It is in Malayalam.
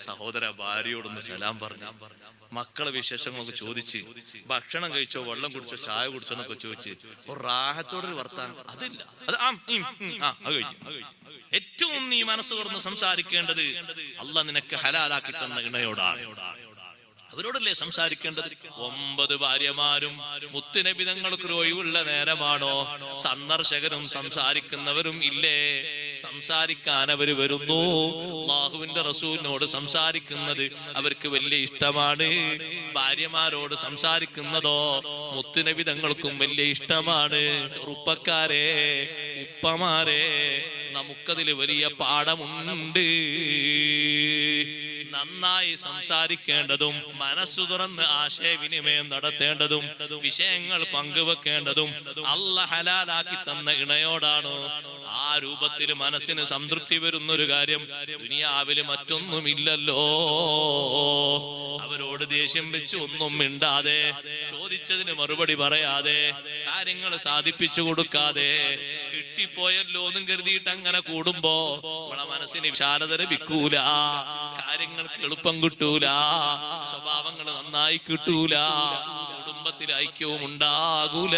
സഹോദര ഭാര്യയോടൊന്ന് സലാം പറഞ്ഞു, മക്കളെ വിശേഷങ്ങളൊക്കെ ചോദിച്ച്, ഭക്ഷണം കഴിച്ചോ, വെള്ളം കുടിച്ചോ, ചായ കുടിച്ചോ എന്നൊക്കെ ചോദിച്ച് ഒരു റാഹത്തോടൊരു വർത്താനം അതില്ല. അത് ഏറ്റവും നീ മനസ്സ് തുറന്ന് സംസാരിക്കേണ്ടത് അള്ളാഹ് നിനക്ക് ഹലാലാക്കി തന്ന ഇണയോടാണ്. അവരോടല്ലേ സംസാരിക്കേണ്ടത്. 9 ഭാര്യമാരും മുത്തുനബി തങ്ങൾക്ക് ഒഴിവുള്ള നേരമാണോ? സന്ദർശകരും സംസാരിക്കുന്നവരും ഇല്ലേ? സംസാരിക്കാൻ അവര് വരുന്നു. അല്ലാഹുവിന്റെ റസൂലിനോട് സംസാരിക്കുന്നത് അവർക്ക് വലിയ ഇഷ്ടമാണ്. ഭാര്യമാരോട് സംസാരിക്കുന്നതോ മുത്തുനബി തങ്ങൾക്കും വലിയ ഇഷ്ടമാണ്. ചെറുപ്പക്കാരെ, ഉപ്പമാരെ, നമുക്കതിൽ വലിയ പാഠമുണ്ട്. നന്നായി സംസാരിക്കേണ്ടതും മനസ്സു തുറന്ന് ആശയവിനിമയം നടത്തേണ്ടതും വിഷയങ്ങൾ പങ്കുവെക്കേണ്ടതും അല്ലാഹ് ഹലാലാക്കി തന്ന ഇണയോടാണ്. ആ രൂപത്തിൽ മനസ്സിന് സംതൃപ്തി വരുന്നൊരു കാര്യം ദുനിയാവില് മറ്റൊന്നുമില്ലല്ലോ. അവരോട് ദേഷ്യം വെച്ച് ഒന്നും മിണ്ടാതെ, ചോദിച്ചതിന് മറുപടി പറയാതെ, കാര്യങ്ങൾ സാധിപ്പിച്ചു കൊടുക്കാതെ, കിട്ടിപ്പോയല്ലോ എന്നും കരുതിയിട്ട് അങ്ങനെ കൂടുമ്പോ നമ്മളെ മനസ്സിന് വിശാലത ലഭിക്കൂല, കാര്യങ്ങൾക്ക് എളുപ്പം കിട്ടൂല, സ്വഭാവങ്ങൾ നന്നായി കിട്ടൂല, കുടുംബത്തിൽ ഐക്യവും ഉണ്ടാകൂല.